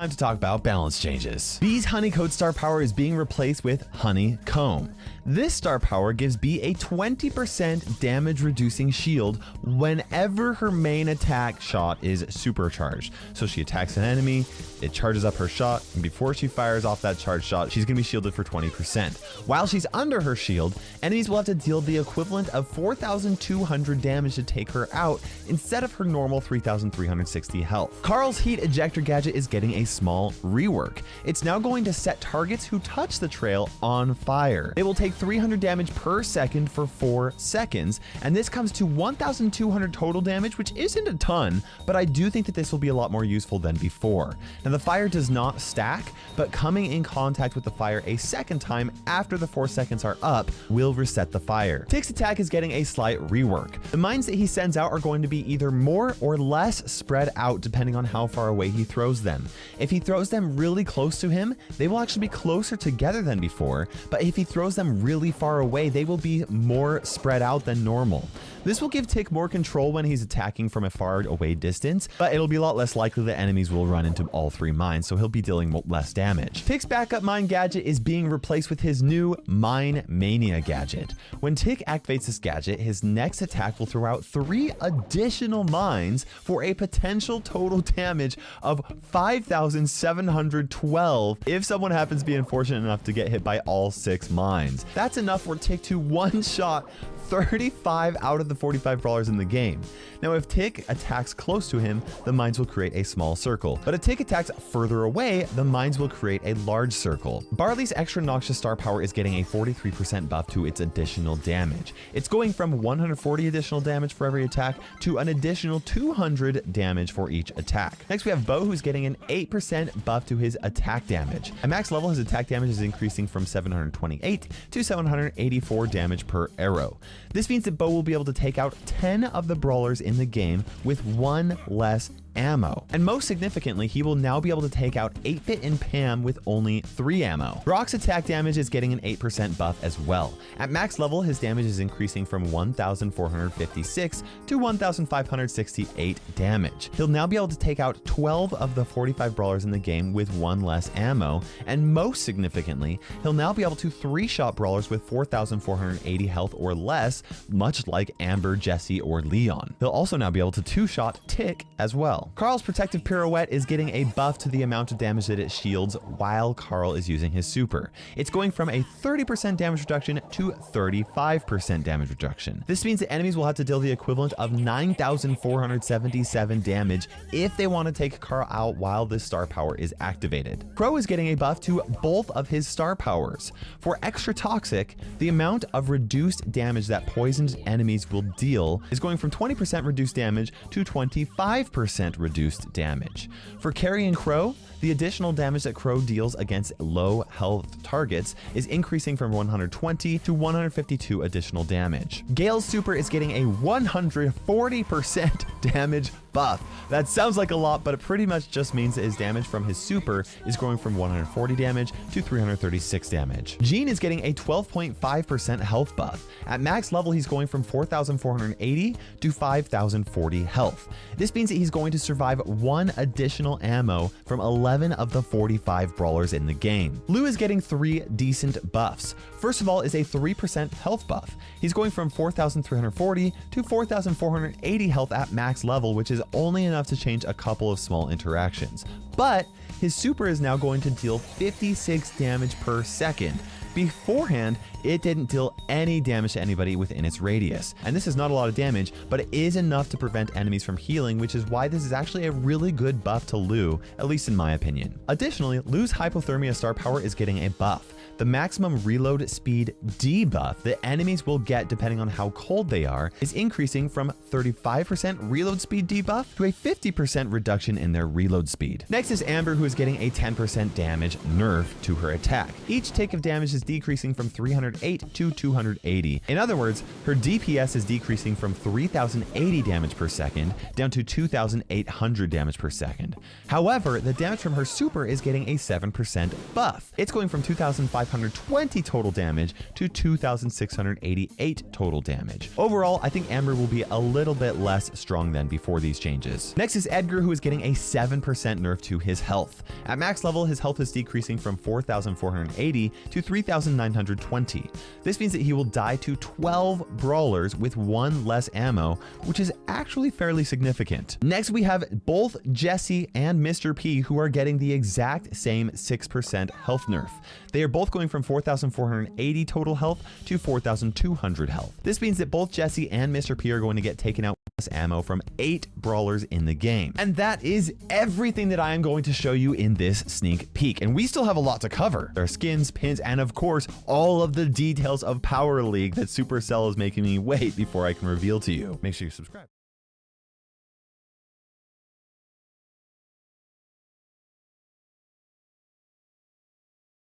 Time to talk about balance changes. Bee's Honeycoat star power is being replaced with Honeycomb. This star power gives Bee a 20% damage reducing shield whenever her main attack shot is supercharged. So she attacks an enemy, it charges up her shot, and before she fires off that charged shot, she's gonna be shielded for 20%. While she's under her shield, enemies will have to deal the equivalent of 4,200 damage to take her out instead of her normal 3,360 health. Carl's heat ejector gadget is getting a small rework. It's now going to set targets who touch the trail on fire. It will take 300 damage per second for 4 seconds, and this comes to 1,200 total damage, which isn't a ton, but I do think that this will be a lot more useful than before. Now the fire does not stack, but coming in contact with the fire a second time after the 4 seconds are up will reset the fire. Tick's attack is getting a slight rework. The mines that he sends out are going to be either more or less spread out depending on how far away he throws them. If he throws them really close to him, they will actually be closer together than before, but if he throws them really far away, they will be more spread out than normal. This will give Tick more control when he's attacking from a far away distance, but it'll be a lot less likely that enemies will run into all 3 mines, so he'll be dealing less damage. Tick's backup mine gadget is being replaced with his new Mine Mania gadget. When Tick activates this gadget, his next attack will throw out 3 additional mines for a potential total damage of 5,712 if someone happens to be unfortunate enough to get hit by all 6 mines. That's enough for Tick to one-shot 35 out of the 45 brawlers in the game. Now, if Tick attacks close to him, the mines will create a small circle. But if Tick attacks further away, the mines will create a large circle. Barley's extra noxious star power is getting a 43% buff to its additional damage. It's going from 140 additional damage for every attack to an additional 200 damage for each attack. Next, we have Bo, who's getting an 8% buff to his attack damage. At max level, his attack damage is increasing from 728 to 784 damage per arrow. This means that Bo will be able to take out 10 of the brawlers in the game with 1 less ammo. And most significantly, he will now be able to take out 8-Bit and Pam with only 3 ammo. Brock's attack damage is getting an 8% buff as well. At max level, his damage is increasing from 1,456 to 1,568 damage. He'll now be able to take out 12 of the 45 brawlers in the game with 1 less ammo, and most significantly, he'll now be able to 3-shot brawlers with 4,480 health or less, much like Amber, Jesse, or Leon. He'll also now be able to 2-shot Tick as well. Carl's protective pirouette is getting a buff to the amount of damage that it shields while Carl is using his super. It's going from a 30% damage reduction to 35% damage reduction. This means that enemies will have to deal the equivalent of 9,477 damage if they want to take Carl out while this star power is activated. Crow is getting a buff to both of his star powers. For extra toxic, the amount of reduced damage that poisoned enemies will deal is going from 20% reduced damage to 25% reduced damage. For carrying Crow, the additional damage that Crow deals against low health targets is increasing from 120 to 152 additional damage. Gale's super is getting a 140% damage buff. That sounds like a lot, but it pretty much just means that his damage from his super is growing from 140 damage to 336 damage. Gene is getting a 12.5% health buff. At max level, he's going from 4,480 to 5,040 health. This means that he's going to survive 1 additional ammo from 11 of the 45 brawlers in the game. Lou is getting 3 decent buffs. First of all is a 3% health buff. He's going from 4,340 to 4,480 health at max level, which is only enough to change a couple of small interactions. But his super is now going to deal 56 damage per second. Beforehand, it didn't deal any damage to anybody within its radius. And this is not a lot of damage, but it is enough to prevent enemies from healing, which is why this is actually a really good buff to Lou, at least in my opinion. Additionally, Lou's hypothermia star power is getting a buff. The maximum reload speed debuff that enemies will get depending on how cold they are is increasing from 35% reload speed debuff to a 50% reduction in their reload speed. Next is Amber, who is getting a 10% damage nerf to her attack. Each tick of damage is decreasing from 308 to 280. In other words, her DPS is decreasing from 3,080 damage per second down to 2,800 damage per second. However, the damage from her super is getting a 7% buff. It's going from 2,500 2,520 total damage to 2,688 total damage. Overall, I think Amber will be a little bit less strong than before these changes. Next is Edgar, who is getting a 7% nerf to his health. At max level, his health is decreasing from 4,480 to 3,920. This means that he will die to 12 brawlers with 1 less ammo, which is actually fairly significant. Next, we have both Jesse and Mr. P, who are getting the exact same 6% health nerf. They are both going from 4,480 total health to 4,200 health. This means that both Jesse and Mr. P are going to get taken out with ammo from 8 brawlers in the game. And that is everything that I am going to show you in this sneak peek. And we still have a lot to cover. There are skins, pins, and of course, all of the details of Power League that Supercell is making me wait before I can reveal to you. Make sure you subscribe.